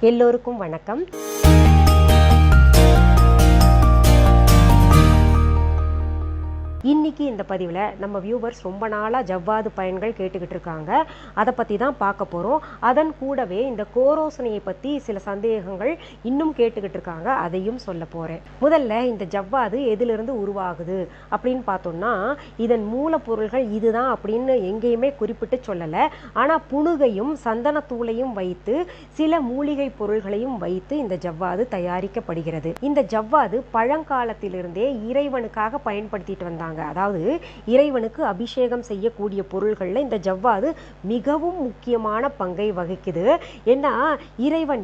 எல்லோருக்கும் வணக்கம். இன்னைக்கு இந்த பதிவில் நம்ம வியூவர்ஸ் ரொம்ப நாளாக ஜவ்வாது பயன்கள் கேட்டுக்கிட்டு இருக்காங்க. அதை பற்றி தான் பார்க்க போகிறோம். அதன் கூடவே இந்த கோரோசனையை பற்றி சில சந்தேகங்கள் இன்னும் கேட்டுக்கிட்டு இருக்காங்க, அதையும் சொல்ல போகிறேன். முதல்ல இந்த ஜவ்வாது எதிலிருந்து உருவாகுது அப்படின்னு பார்த்தோம்னா, இதன் மூலப்பொருள்கள் இதுதான் அப்படின்னு எங்கேயுமே குறிப்பிட்டு சொல்லலை. ஆனால் புணுகையும் சந்தனத்தூளையும் வைத்து சில மூலிகை பொருள்களையும் வைத்து இந்த ஜவ்வாது தயாரிக்கப்படுகிறது. இந்த ஜவ்வாது பழங்காலத்திலிருந்தே இறைவனுக்காக பயன்படுத்திட்டு வந்தாங்க. அதாவது இறைவனுக்கு அபிஷேகம் செய்யக்கூடிய பொருள்கள்ல இந்த ஜவ்வாது மிகவும் முக்கியமான பங்கை வகிக்குது. ஏன்னா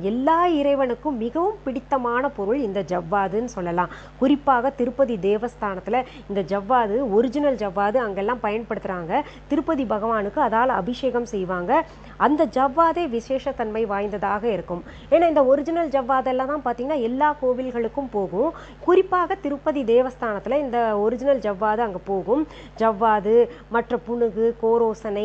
எல்லா இறைவனுக்கும் மிகவும் பிடித்தமான பொருள் இந்த ஜவ்வாதுன்னு சொல்லலாம். குறிப்பாக திருப்பதி தேவஸ்தானத்துல இந்த ஜவ்வாது ஒரிஜினல் ஜவ்வாது அங்கெல்லாம் பயன்படுத்துறாங்க. திருப்பதி பகவானுக்கு அதால் அபிஷேகம் செய்வாங்க. அந்த ஜவ்வாதே விசேஷத்தன்மை வாய்ந்ததாக இருக்கும். ஏன்னா இந்த ஒரிஜினல் ஜவ்வாதெல்லாம் தான் பார்த்தீங்கன்னா எல்லா கோவில்களுக்கும் போகும். குறிப்பாக திருப்பதி தேவஸ்தானத்துல இந்த ஒரிஜினல் ஜவ்வாது அங்கே போகும். ஜவ்வாது, மற்ற புணுகு, கோரோசனை,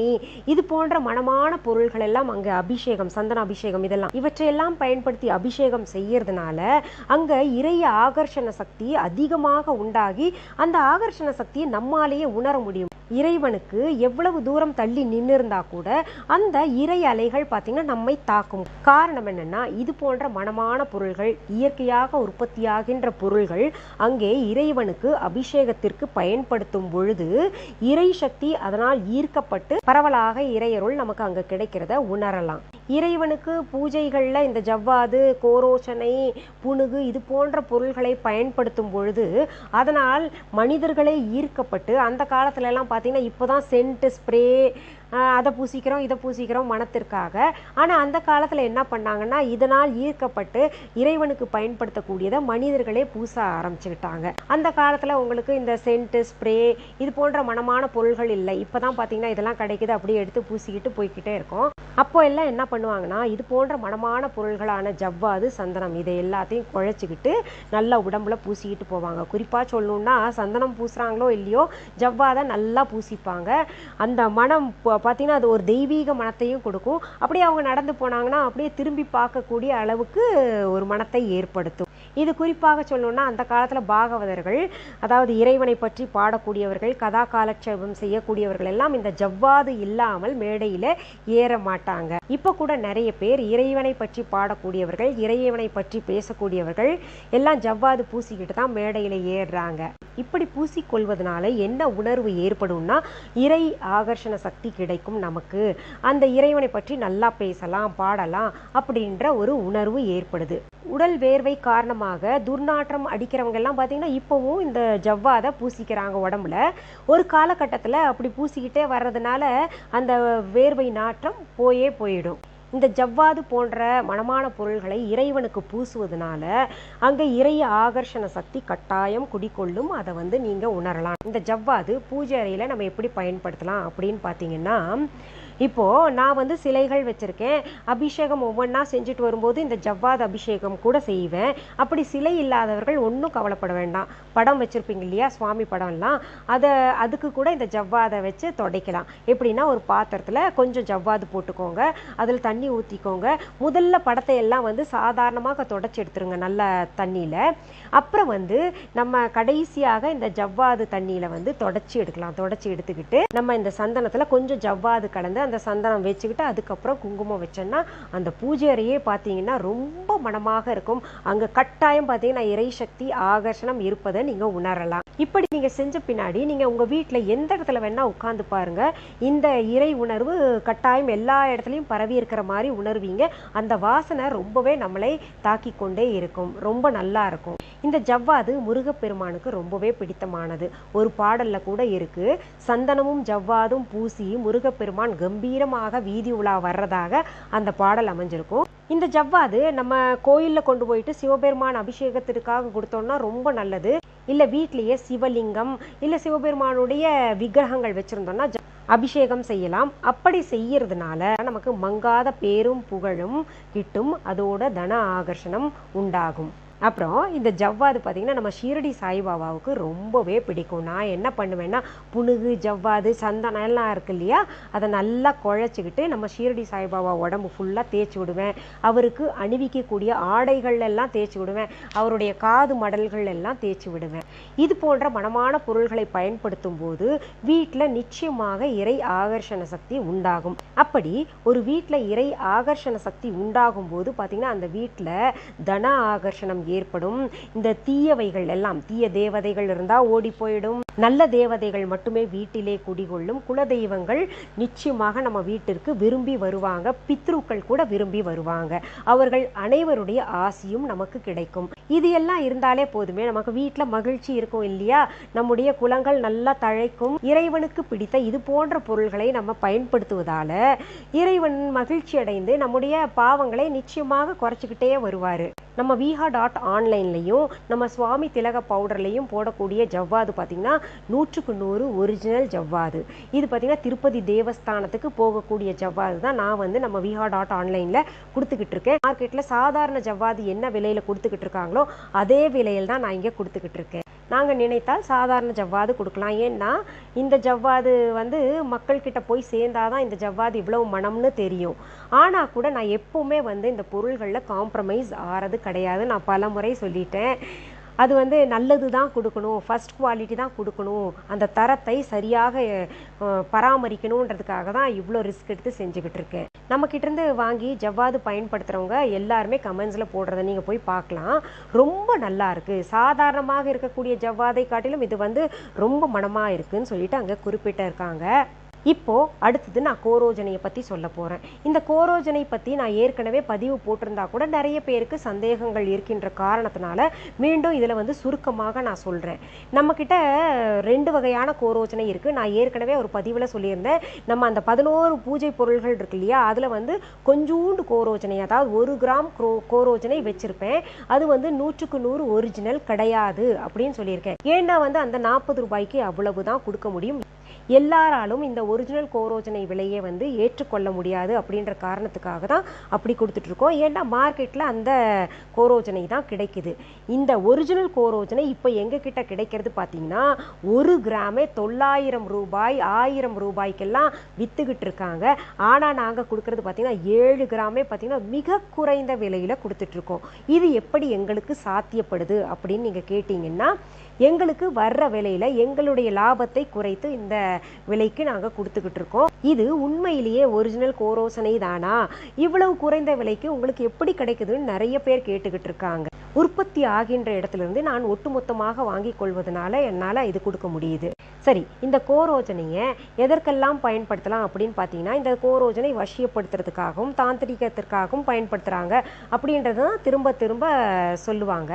இது போன்ற மணமான பொருள்கள் எல்லாம் அங்கே அபிஷேகம், சந்தன அபிஷேகம், இவற்றையெல்லாம் பயன்படுத்தி அபிஷேகம் செய்யறதுனால அங்க இறை ஆகர்ஷண சக்தி அதிகமாக உண்டாகி அந்த ஆகர்ஷண சக்தியை நம்மாலேயே உணர முடியும். இறைவனுக்கு எவ்வளவு தூரம் தள்ளி நின்று இருந்தா கூட அந்த இறை அலைகள் பார்த்தீங்கன்னா நம்மை தாக்கும். காரணம் என்னன்னா, இது போன்ற மணமான பொருள்கள், இயற்கையாக உற்பத்தியாகின்ற பொருள்கள் அங்கே இறைவனுக்கு அபிஷேகத்திற்கு பயன்படுத்தும் பொழுது இறை சக்தி அதனால் ஈர்க்கப்பட்டு பரவலாக இறையருள் நமக்கு அங்க கிடைக்கிறத உணரலாம். இறைவனுக்கு பூஜைகள்ல இந்த ஜவ்வாது, கோரோசனை, புணுகு இது போன்ற பொருள்களை பயன்படுத்தும் பொழுது அதனால் மனிதர்களே ஈர்க்கப்பட்டு, அந்த காலத்துல எல்லாம் பார்த்தீங்கன்னா இப்போதான் சென்ட், ஸ்ப்ரே, அதை பூசிக்கிறோம் இதை பூசிக்கிறோம் மனத்திற்காக. ஆனால் அந்த காலத்தில் என்ன பண்ணாங்கன்னா, இதனால் ஈர்க்கப்பட்டு இறைவனுக்கு பயன்படுத்தக்கூடியதை மனிதர்களே பூச ஆரம்பிச்சுக்கிட்டாங்க. அந்த காலத்தில் உங்களுக்கு இந்த சென்ட், ஸ்ப்ரே இது போன்ற மனமான பொருள்கள் இல்லை. இப்போ தான் பார்த்தீங்கன்னா இதெல்லாம் கிடைக்குது, அப்படியே எடுத்து பூசிக்கிட்டு போய்கிட்டே இருக்கோம். அப்போ எல்லாம் என்ன பண்ணுவாங்கன்னா, இது போன்ற மனமான பொருள்களான ஜவ்வாது, சந்தனம் இதை எல்லாத்தையும் குழைச்சிக்கிட்டு நல்லா உடம்புல பூசிக்கிட்டு போவாங்க. குறிப்பாக சொல்லணும்னா, சந்தனம் பூசுறாங்களோ இல்லையோ ஜவ்வாதை நல்லா பூசிப்பாங்க. அந்த மனம் பார்த்தீங்கன்னா அது ஒரு தெய்வீக மனத்தையும் கொடுக்கும். அப்படியே அவங்க நடந்து போனாங்கன்னா அப்படியே திரும்பி பார்க்கக்கூடிய அளவுக்கு ஒரு மனத்தை ஏற்படுத்தும். இது குறிப்பாக சொல்லணும்னா, அந்த காலத்தில் பாகவதர்கள், அதாவது இறைவனை பற்றி பாடக்கூடியவர்கள், கதா காலட்சேபம் செய்யக்கூடியவர்கள் எல்லாம் இந்த ஜவ்வாது இல்லாமல் மேடையில் ஏற மாட்டாங்க. இப்போ கூட நிறைய பேர் இறைவனை பற்றி பாடக்கூடியவர்கள், இறைவனை பற்றி பேசக்கூடியவர்கள் எல்லாம் ஜவ்வாது பூசிக்கிட்டு தான் மேடையில் ஏறுறாங்க. இப்படி பூசிக்கொள்வதனால என்ன உணர்வு ஏற்படும்னா, இறை ஆகர்ஷண சக்தி கிடைக்கும் நமக்கு. அந்த இறைவனை பற்றி நல்லா பேசலாம், பாடலாம் அப்படின்ற ஒரு உணர்வு ஏற்படுது. உடல் வேர்வை காரணமாக துர்நாற்றம் அடிக்கிறவங்க எல்லாம் பார்த்தீங்கன்னா இப்போவும் இந்த ஜவ்வாதை பூசிக்கிறாங்க உடம்புல. ஒரு காலகட்டத்தில் அப்படி பூசிக்கிட்டே வர்றதுனால அந்த வேர்வை நாற்றம் போயிடும். இந்த ஜவ்வாது போன்ற மணமான பொருள்களை இறைவனுக்கு பூசுவதனால அங்கே இறை ஆகர்ஷண சக்தி கட்டாயம் குடிக்கொள்ளும். அதை நீங்கள் உணரலாம். இந்த ஜவ்வாது பூஜை அறையில் நம்ம எப்படி பயன்படுத்தலாம் அப்படின்னு பார்த்தீங்கன்னா, இப்போது நான் சிலைகள் வச்சுருக்கேன். அபிஷேகம் ஒவ்வொன்றா செஞ்சுட்டு வரும்போது இந்த ஜவ்வாது அபிஷேகம் கூட செய்வேன். அப்படி சிலை இல்லாதவர்கள் ஒன்றும் கவலைப்பட வேண்டாம். படம் வச்சுருப்பீங்க இல்லையா, சுவாமி படம்லாம், அதுக்கு கூட இந்த ஜவ்வாதை வச்சு துடைக்கலாம். எப்படின்னா, ஒரு பாத்திரத்தில் கொஞ்சம் ஜவ்வாது போட்டுக்கோங்க, அதில் தண்ணி ஊற்றிக்கோங்க. முதல்ல படத்தை எல்லாம் சாதாரணமாக துடைச்சி எடுத்துருங்க நல்ல தண்ணியில். அப்புறம் நம்ம கடைசியாக இந்த ஜவ்வாது தண்ணியில் துடைச்சி எடுக்கலாம். துடைச்சி எடுத்துக்கிட்டு நம்ம இந்த சந்தனத்தில் கொஞ்சம் ஜவ்வாது கலந்து அந்த சந்தனம் வச்சுக்கிட்டு அதுக்கப்புறம் குங்குமம் வச்சோன்னா அந்த பூஜை அறையே பார்த்தீங்கன்னா ரொம்ப மனமாக இருக்கும். அங்கே கட்டாயம் பார்த்தீங்கன்னா இறை சக்தி ஆகர்ஷணம் இருப்பதை நீங்கள் உணரலாம். இப்படி நீங்கள் செஞ்ச பின்னாடி நீங்கள் உங்கள் வீட்டில் எந்த இடத்துல வேணால் உட்காந்து பாருங்கள், இந்த இறை உணர்வு கட்டாயம் எல்லா இடத்துலையும் பரவி இருக்கிற மாதிரி உணர்வீங்க. அந்த வாசனை ரொம்பவே நம்மளை தாக்கி கொண்டே இருக்கும், ரொம்ப நல்லா இருக்கும். இந்த ஜவ்வாது முருகப்பெருமானுக்கு ரொம்பவே பிடித்தமானது. ஒரு பாடல்ல கூட இருக்கு, சந்தனமும் ஜவ்வாதும் பூசி முருகப்பெருமான் கம்பீரமாக வீதி உலா வர்றதாக அந்த பாடல் அமைஞ்சிருக்கும். இந்த ஜவ்வாது நம்ம கோயிலில் கொண்டு போயிட்டு சிவபெருமான் அபிஷேகத்திற்காக கொடுத்தோம்னா ரொம்ப நல்லது. இல்லை வீட்டிலேயே சிவலிங்கம் இல்லை சிவபெருமானுடைய விக்கிரகங்கள் வச்சுருந்தோம்னா அபிஷேகம் செய்யலாம். அப்படி செய்யறதுனால நமக்கு மங்காத பேரும் புகழும் கிட்டும், அதோட தன ஆகர்ஷணம் உண்டாகும். அப்புறம் இந்த ஜவ்வாது பார்த்தீங்கன்னா நம்ம ஷீரடி சாய்பாபாவுக்கு ரொம்பவே பிடிக்கும். நான் என்ன பண்ணுவேன்னா புனுகு, ஜவ்வாது, சந்தனம் எல்லாம் இருக்கு இல்லையா, அதை நல்லா குழைச்சிக்கிட்டு நம்ம ஷீரடி சாய்பாபா உடம்பு ஃபுல்லாக தேய்ச்சி விடுவேன். அவருக்கு அணிவிக்கக்கூடிய ஆடைகள் எல்லாம் தேய்ச்சி விடுவேன். அவருடைய காது மடல்கள் எல்லாம் தேய்ச்சி விடுவேன். இது போன்ற மனமான பொருள்களை பயன்படுத்தும் போது வீட்டில் நிச்சயமாக இறை ஆகர்ஷண சக்தி உண்டாகும். அப்படி ஒரு வீட்டில் இறை ஆகர்ஷண சக்தி உண்டாகும் போது பார்த்தீங்கன்னா அந்த வீட்டில் தன ஆகர்ஷணம் ஏற்படும். இந்த தீயவைகள் எல்லாம், தீய தேவதைகள் இருந்தால் ஓடி போயிடும். நல்ல தேவதைகள் மட்டுமே வீட்டிலே குடிகொள்ளும். குலதெய்வங்கள் நிச்சயமாக நம்ம வீட்டிற்கு விரும்பி வருவாங்க. பித்ருக்கள் கூட விரும்பி வருவாங்க. அவர்கள் அனைவருடைய ஆசியும் நமக்கு கிடைக்கும். இது எல்லாம் இருந்தாலே போதுமே, நமக்கு வீட்டில் மகிழ்ச்சி இருக்கும் இல்லையா, நம்முடைய குலங்கள் நல்லா தழைக்கும். இறைவனுக்கு பிடித்த இது போன்ற பொருள்களை நம்ம பயன்படுத்துவதால இறைவன் மகிழ்ச்சி அடைந்து நம்முடைய பாவங்களை நிச்சயமாக குறைச்சிக்கிட்டே வருவார். நம்ம viha.online நம்ம சுவாமி திலக பவுடர்லையும் போடக்கூடிய ஜவ்வாது பார்த்தீங்கன்னா 100க்கு 100 ஒரிஜினல் ஜவ்வாது. இது பார்த்தீங்கன்னா திருப்பதி தேவஸ்தானத்துக்கு போகக்கூடிய ஜவ்வாது தான் நான் நம்ம viha.online கொடுத்துக்கிட்டு இருக்கேன். மார்க்கெட்டில் சாதாரண ஜவ்வாது என்ன விலையில் கொடுத்துக்கிட்டு இருக்காங்களோ அதே விலையில் தான் நான் இங்கே கொடுத்துக்கிட்டு இருக்கேன். நாங்கள் நினைத்தால் சாதாரண ஜவ்வாது கொடுக்கலாம். ஏன்னா இந்த ஜவ்வாது மக்கள்கிட்ட போய் சேர்ந்தாதான் இந்த ஜவ்வாது இவ்வளவு மனம்னு தெரியும். ஆனால் கூட நான் எப்பவுமே இந்த பொருள்களில் காம்ப்ரமைஸ் ஆறது கிடையாது. நான் பல முறை சொல்லிட்டேன். அது நல்லது தான் கொடுக்கணும், ஃபர்ஸ்ட் குவாலிட்டி தான் கொடுக்கணும், அந்த தரத்தை சரியாக பராமரிக்கணுன்றதுக்காக தான் இவ்வளோ ரிஸ்க் எடுத்து செஞ்சுக்கிட்டு இருக்கேன். நம்மக்கிட்டேருந்து வாங்கி ஜவ்வாது பயன்படுத்துகிறவங்க எல்லாருமே கமெண்ட்ஸில் போடுறத நீங்கள் போய் பார்க்கலாம். ரொம்ப நல்லா இருக்குது, சாதாரணமாக இருக்கக்கூடிய ஜவ்வாதை காட்டிலும் இது ரொம்ப மனமாக இருக்குதுன்னு சொல்லிட்டு அங்கே குறிப்பிட்ட இருக்காங்க. இப்போ அடுத்தது நான் கோரோஜனையை பற்றி சொல்ல போகிறேன். இந்த கோரோஜனை பற்றி நான் ஏற்கனவே பதிவு போட்டிருந்தா கூட நிறைய பேருக்கு சந்தேகங்கள் இருக்கின்ற காரணத்தினால மீண்டும் இதில் சுருக்கமாக நான் சொல்கிறேன். நம்மக்கிட்ட 2 வகையான கோரோஜனை இருக்குது. நான் ஏற்கனவே ஒரு பதிவில் சொல்லியிருந்தேன். நம்ம அந்த 11 பூஜை பொருள்கள் இருக்கு இல்லையா, அதில் கொஞ்சூண்டு கோரோஜனை, அதாவது 1 கிராம் கோரோஜனை வச்சுருப்பேன். அது 100க்கு 100 ஒரிஜினல் கிடையாது அப்படின்னு சொல்லியிருக்கேன். ஏன்னா அந்த 40 ரூபாய்க்கு அவ்வளவு தான் கொடுக்க முடியும். எல்லாராலும் இந்த ஒரிஜினல் கோரோஜனை விலையை ஏற்றுக்கொள்ள முடியாது அப்படின்ற காரணத்துக்காக தான் அப்படி கொடுத்துட்ருக்கோம். ஏன்னா மார்க்கெட்டில் அந்த கோரோஜனை தான் கிடைக்குது. இந்த ஒரிஜினல் கோரோஜனை இப்போ எங்ககிட்ட கிடைக்கிறது பார்த்தீங்கன்னா 1 கிராமே 900 ரூபாய், 1000 ரூபாய்க்கெல்லாம் விற்றுக்கிட்டு இருக்காங்க. ஆனால் நாங்கள் கொடுக்குறது பார்த்தீங்கன்னா 7 கிராமே பார்த்தீங்கன்னா மிக குறைந்த விலையில் கொடுத்துட்ருக்கோம். இது எப்படி எங்களுக்கு சாத்தியப்படுது அப்படின்னு நீங்கள் கேட்டிங்கன்னா, எங்களுக்கு வர்ற விலையில் எங்களுடைய லாபத்தை குறைத்து இந்த விலைக்கு நாங்கள் கொடுத்துக்கிட்டு இருக்கோம். இது உண்மையிலேயே ஒரிஜினல் கோரோசனை தானா, இவ்வளவு குறைந்த விலைக்கு உங்களுக்கு எப்படி கிடைக்குதுன்னு நிறைய பேர் கேட்டுக்கிட்டு இருக்காங்க. உற்பத்தி ஆகின்ற இடத்துலேருந்து நான் ஒட்டுமொத்தமாக வாங்கி கொள்வதனால என்னால் இது கொடுக்க முடியுது. சரி, இந்த கோரோஜனையை எதற்கெல்லாம் பயன்படுத்தலாம் அப்படின்னு பார்த்தீங்கன்னா, இந்த கோரோஜனை வசியப்படுத்துறதுக்காகவும் தாந்திரிகத்திற்காகவும் பயன்படுத்துகிறாங்க அப்படின்றது தான் திரும்ப திரும்ப சொல்லுவாங்க.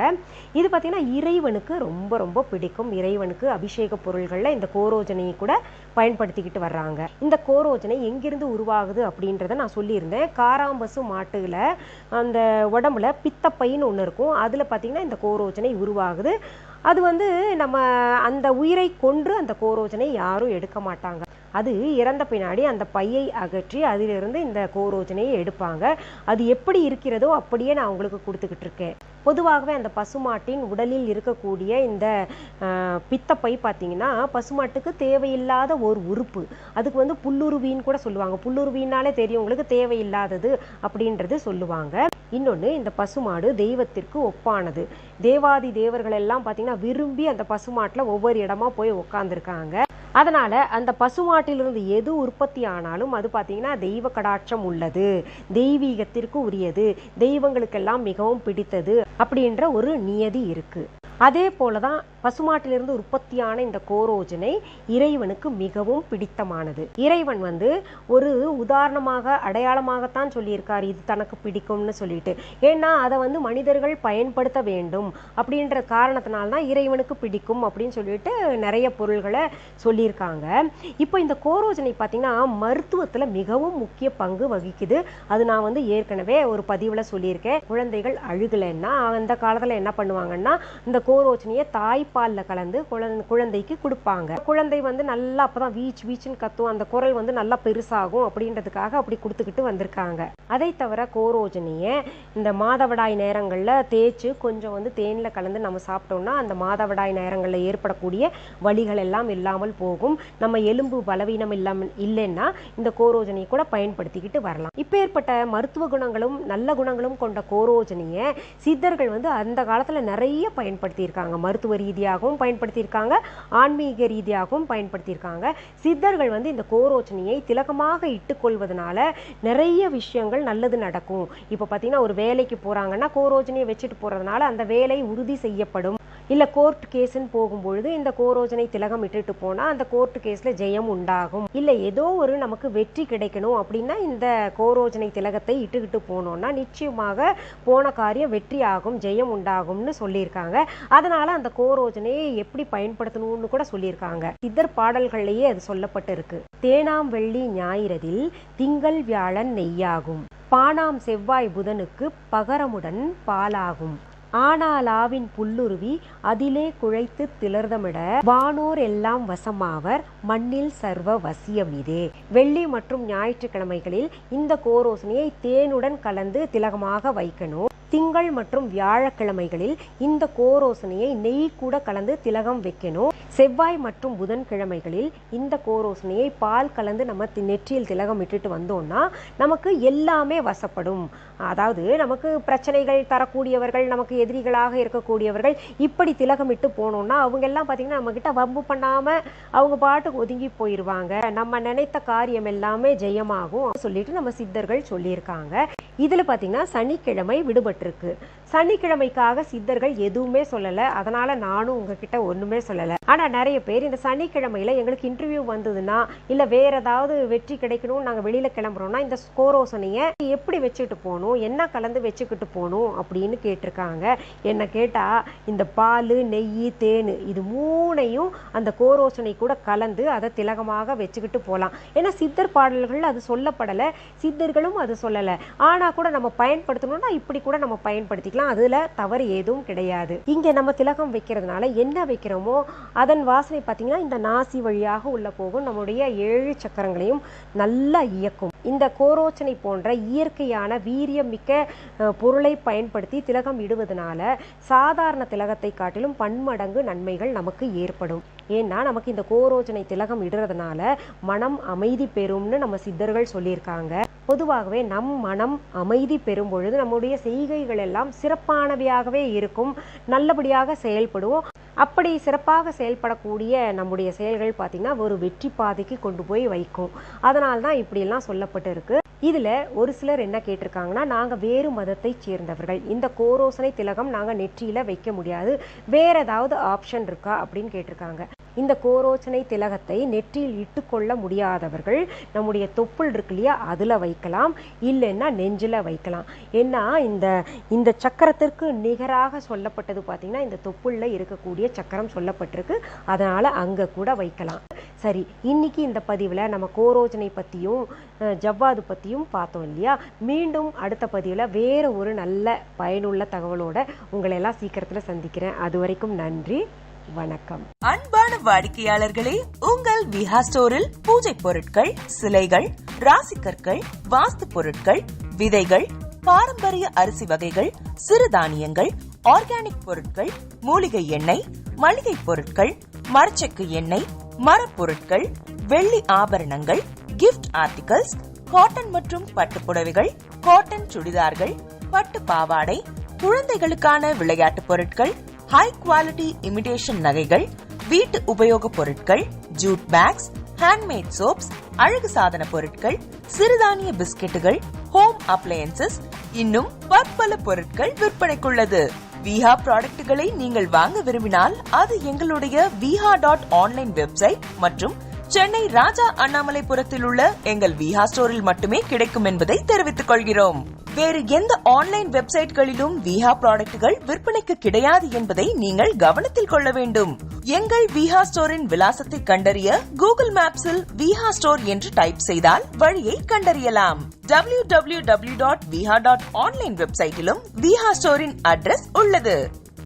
இது பார்த்தீங்கன்னா இறைவனுக்கு ரொம்ப ரொம்ப பிடிக்கும். இறைவனுக்கு அபிஷேக பொருள்களில் இந்த கோரோஜனையை கூட பயன்படுத்திக்கிட்டு வர்றாங்க. இந்த கோரோஜனை எங்கிருந்து உருவாகுது அப்படின்றத நான் சொல்லியிருந்தேன். காராம்பசு மாட்டுல அந்த உடம்புல பித்தப்பைன்னு ஒன்று இருக்கும். அதில் பார்த்தீங்கன்னா இந்த கோரோஜனை உருவாகுது. அது நம்ம அந்த உயிரை கொன்று அந்த கோரோஜனை யாரும் எடுக்க மாட்டாங்க. அது இறந்த பின்னாடி அந்த பையை அகற்றி அதிலிருந்து இந்த கோரோஜனையை எடுப்பாங்க. அது எப்படி இருக்கிறதோ அப்படியே நான் உங்களுக்கு கொடுத்துக்கிட்டு இருக்கேன். பொதுவாகவே அந்த பசுமாட்டின் உடலில் இருக்கக்கூடிய இந்த பித்தப்பை பார்த்தீங்கன்னா பசுமாட்டுக்கு தேவையில்லாத ஒரு உறுப்பு. அதுக்கு புல்லுருவின்னு கூட சொல்லுவாங்க. புல்லுருவினாலே தெரியும் உங்களுக்கு, தேவையில்லாதது அப்படின்றது சொல்லுவாங்க. இன்னொன்று, இந்த பசுமாடு தெய்வத்திற்கு ஒப்பானது. தேவாதி தேவர்கள் எல்லாம் பார்த்தீங்கன்னா விரும்பி அந்த பசுமாட்டில் ஒவ்வொரு இடமா போய் உட்காந்துருக்காங்க. அதனால அந்த பசுமாட்டிலிருந்து எது உற்பத்தி ஆனாலும் அது பார்த்தீங்கன்னா தெய்வ கடாட்சம் உள்ளது, தெய்வீகத்திற்கு உரியது, தெய்வங்களுக்கெல்லாம் மிகவும் பிடித்தது அப்படின்ற ஒரு நியதி இருக்கு. அதே போலதான் பசுமாட்டிலிருந்து உற்பத்தியான இந்த கோரோஜனை இறைவனுக்கு மிகவும் பிடித்தமானது. இறைவன் ஒரு உதாரணமாக அடையாளமாகத்தான் சொல்லியிருக்காரு இது தனக்கு பிடிக்கும்னு சொல்லிட்டு. ஏன்னா அதை மனிதர்கள் பயன்படுத்த வேண்டும் அப்படின்ற காரணத்தினால்தான் இறைவனுக்கு பிடிக்கும் அப்படின்னு சொல்லிட்டு நிறைய பொருள்களை சொல்லியிருக்காங்க. இப்போ இந்த கோரோஜனை பார்த்தீங்கன்னா மருத்துவத்தில் மிகவும் முக்கிய பங்கு வகிக்குது. அது நான் ஏற்கனவே ஒரு பதிவில் சொல்லியிருக்கேன். குழந்தைகள் அழுகலைன்னா அந்த காலத்தில் என்ன பண்ணுவாங்கன்னா இந்த கோரோச்சனியை தாய்ப்பால்ல கலந்து குழந்தைக்கு கொடுப்பாங்க. குழந்தை வந்து நல்லா அப்பதான் வீச் வீச்சுன்னு கத்தும், அந்த குரல் வந்து நல்லா பெருசாகும் அப்படின்றதுக்காக அப்படி கொடுத்துக்கிட்டு வந்திருக்காங்க. அதை தவிர கோரோச்சனியை இந்த மாதவிடாய் நேரங்கள்ல தேய்ச்சு கொஞ்சம் வந்து தேன்ல கலந்து நம்ம சாப்பிட்டோம்னா அந்த மாதவிடாய் நேரங்கள்ல ஏற்படக்கூடிய வலிகள் எல்லாம் இல்லாமல் போகும். நம்ம எலும்பு பலவீனம் இல்லைன்னா இந்த கோரோச்சனியை கூட பயன்படுத்திக்கிட்டு வரலாம். இப்பேற்பட்ட மருத்துவ குணங்களும் நல்ல குணங்களும் கொண்ட கோரோச்சனியை சித்தர்கள் வந்து அந்த காலத்துல நிறைய பயன்படுத்தி இருக்காங்க. மருத்துவ ரீதியாகவும் பயன்படுத்தியிருக்காங்க, ஆன்மீக ரீதியாகவும் பயன்படுத்தியிருக்காங்க. சித்தர்கள் வந்து இந்த கோரோச்சனியை திலகமாக இட்டுக்கொள்வதனால நிறைய விஷயங்கள் நல்லது நடக்கும். இப்ப பாத்தீங்கன்னா ஒரு வேலைக்கு போறாங்கன்னா கோரோச்சனியை வச்சுட்டு போறதுனால அந்த வேலை உறுதி செய்யப்படும். இல்ல கோர்ட் கேஸ்ன்னு போகும்பொழுது இந்த கோரோச்சனை திலகம் இட்டுட்டு போனா அந்த கோர்ட் கேஸ்ல ஜெயம் உண்டாகும். இல்ல ஏதோ ஒரு நமக்கு வெற்றி கிடைக்கணும் அப்படின்னா இந்த கோரோச்சனை திலகத்தை இட்டுக்கிட்டு போனோம்னா நிச்சயமாக போன காரியம் வெற்றி ஆகும், ஜெயம் உண்டாகும்னு சொல்லியிருக்காங்க. அதனால அந்த கோரோச்சனையை எப்படி பயன்படுத்தணும்னு கூட சொல்லியிருக்காங்க. சித்தர் பாடல்கள்லயே அது சொல்லப்பட்டு இருக்கு. தேனாம் வெள்ளி ஞாயிறதில் திங்கள் வியாழன் நெய்யாகும், பானாம் செவ்வாய் புதனுக்கு பகரமுடன் பாலாகும், ஆனாலாவின் புல்லுருவி அதிலே குழைத்து திலர்தமிட வானோர் எல்லாம் வசமாவர் மண்ணில் சர்வ வசியம் இதே. வெள்ளி மற்றும் ஞாயிற்றுக்கிழமைகளில் இந்த கோரோச்சனியை தேனுடன் கலந்து திலகமாக வைக்கணும். திங்கள் மற்றும் வியாழக்கிழமைகளில் இந்த கோரோச்சனியை நெய் கூட கலந்து திலகம் வைக்கணும். செவ்வாய் மற்றும் புதன் கிழமைகளில் இந்த கோரோச்சனியை பால் கலந்து நம்ம நெற்றியில் திலகம் இட்டுட்டு வந்தோம்னா நமக்கு எல்லாமே வசப்படும். அதாவது நமக்கு பிரச்சனைகள் தரக்கூடியவர்கள், நமக்கு எதிரிகளாக இருக்கக்கூடியவர்கள் இப்படி திலகமிட்டு போனோம்னா அவங்க எல்லாம் பார்த்தீங்கன்னா நம்ம கிட்ட வம்பு பண்ணாம அவங்க பாட்டுக்கு ஒதுங்கி போயிடுவாங்க. நம்ம நினைத்த காரியம் எல்லாமே ஜெயமாகும் சொல்லிட்டு நம்ம சித்தர்கள் சொல்லியிருக்காங்க. இதுல பார்த்தீங்கன்னா சனிக்கிழமை விடுபட்டிருக்கு. சனிக்கிழமைக்காக சித்தர்கள் எதுவுமே சொல்லலை, அதனால நானும் உங்ககிட்ட ஒண்ணுமே சொல்லலை. ஆனா நிறைய பேர் இந்த சனிக்கிழமையில எங்களுக்கு இன்டர்வியூ வந்ததுன்னா இல்ல வேற ஏதாவது வெற்றி கிடைக்கணும் நாங்க வெளியில கிளம்புறோம்னா இந்த கோரோச்சனியை எப்படி வச்சுட்டு போகணும், என்ன கலந்து வச்சுக்கிட்டு போகணும் அப்படின்னு கேட்டிருக்காங்க. என்ன கேட்டா இந்த பால், நெய், தேன் இது மூணையும் அந்த கோரோச்சனை கூட கலந்து அதை திலகமாக வச்சுக்கிட்டு போகலாம். ஏன்னா சித்தர் பாடல்கள் அது சொல்லப்படலை, சித்தர்களும் அது சொல்லலை. ஆனா கூட நம்ம பயன்படுத்தணும்னா இப்படி கூட நம்ம பயன்படுத்திக்கலாம், அதுல தவறு எதுவும் கிடையாது. இங்க நம்ம திலகம் வைக்கிறதுனால என்ன வைக்கிறோமோ அதன் வாசனை பார்த்தீங்கன்னா இந்த நாசி வழியாக உள்ள போகும், நம்முடைய 7 சக்கரங்களையும் நல்லா இயக்கும். இந்த கோரோச்சனை போன்ற இயற்கையான வீரியம் மிக்க பொருளை பயன்படுத்தி திலகம் இடுவதனால சாதாரண திலகத்தை காட்டிலும் பன்மடங்கு நன்மைகள் நமக்கு ஏற்படும். ஏன்னா நமக்கு இந்த கோரோச்சனை திலகம் இடுறதுனால மனம் அமைதி பெறும்னு நம்ம சித்தர்கள் சொல்லியிருக்காங்க. பொதுவாகவே நம் மனம் அமைதி பெறும் பொழுது நம்முடைய செய்கைகள் எல்லாம் சிறப்பானவையாகவே இருக்கும், நல்லபடியாக செயல்படுவோம். அப்படி சிறப்பாக செயல்படக்கூடிய நம்முடைய செயல்கள் பார்த்தீங்கன்னா ஒரு வெற்றி பாதைக்கு கொண்டு போய் வைக்கும். அதனால தான் இப்படியெல்லாம் சொல்லப்பட்டு இருக்கு. இதுல ஒரு சிலர் என்ன கேட்டிருக்காங்கன்னா நாங்க வேறு மதத்தை சேர்ந்தவர்கள், இந்த கோரோச்சனை திலகம் நாங்க நெற்றியில வைக்க முடியாது, வேற ஏதாவது ஆப்ஷன் இருக்கா அப்படின்னு கேட்டிருக்காங்க. இந்த கோரோச்சனை திலகத்தை நெற்றியில் இட்டுக்கொள்ள முடியாதவர்கள் நம்முடைய தொப்புள் இருக்கு இல்லையா அதுல வைக்கலாம், இல்லைன்னா நெஞ்சில வைக்கலாம். ஏன்னா இந்த சக்கரத்திற்கு நிகராக சொல்லப்பட்டது பார்த்தீங்கன்னா இந்த தொப்புள்ள இருக்கக்கூடிய சக்கரம் சொல்லப்பட்டிருக்கு, அதனால அங்க கூட வைக்கலாம். சரி, இன்னைக்கு இந்த பதிவுல நம்ம கோரோச்சனை பத்தியும் ஜவ்வாது பத்தியும் பார்த்தோம் இல்லையா. மீண்டும் அடுத்த பதிவுல வேற ஒரு நல்ல பயனுள்ள தகவலோட உங்களை எல்லாம் சீக்கிரத்துல சந்திக்கிறேன். அது வரைக்கும் நன்றி, வணக்கம். அன்பான வாடிக்கையாளர்களே, உங்கள் விஹா ஸ்டோரில் பூஜை பொருட்கள், சிலைகள், ராசிக்கற்கள், வாஸ்து பொருட்கள், விதைகள், பாரம்பரிய அரிசி வகைகள், சிறுதானியங்கள், ஆர்கானிக் பொருட்கள், மூலிகை எண்ணெய், மளிகை பொருட்கள், மரச்செக்கு எண்ணெய், மரப்பொருட்கள், வெள்ளி ஆபரணங்கள், கிஃப்ட் ஆர்டிகல்ஸ், காட்டன் மற்றும் பட்டு புடவைகள், காட்டன் சுடிதார்கள், பட்டு பாவாடை, குழந்தைகளுக்கான விளையாட்டு பொருட்கள், ஹை குவாலிட்டி இமிடேஷன் நகைகள், வீட்டு உபயோக பொருட்கள், ஜூட் பேக்ஸ், ஹேண்ட்மேட் சோப்ஸ், அழகு சாதன பொருட்கள், சிறுதானிய பிஸ்கெட்டுகள், ஹோம் அப்ளையன்சஸ், இன்னும் பற்பல பொருட்கள் விற்பனைக்குள்ளது. விஹா ப்ராடக்ட்களை நீங்கள் வாங்க விரும்பினால் அது எங்களுடைய viha.online வெப்சைட் மற்றும் சென்னை ராஜா அண்ணாமலைபுரத்தில் உள்ள எங்கள் விஹா ஸ்டோரில் மட்டுமே கிடைக்கும் என்பதை தெரிவித்துக் கொள்கிறோம். வேறு எந்த ஆன்லைன் வெப்சைட்களிலும் விஹா ப்ராடக்ட்கள் விற்பனைக்கு கிடையாது என்பதை நீங்கள் கவனத்தில் கொள்ள வேண்டும். எங்கள் விஹா ஸ்டோரின் விலாசத்தை கண்டறிய கூகுள் மேப்ஸில் விஹா ஸ்டோர் என்று டைப் செய்தால் வழியை கண்டறியலாம். www.viha.online வெப்சைட்டிலும் விஹா ஸ்டோரின் அட்ரஸ் உள்ளது.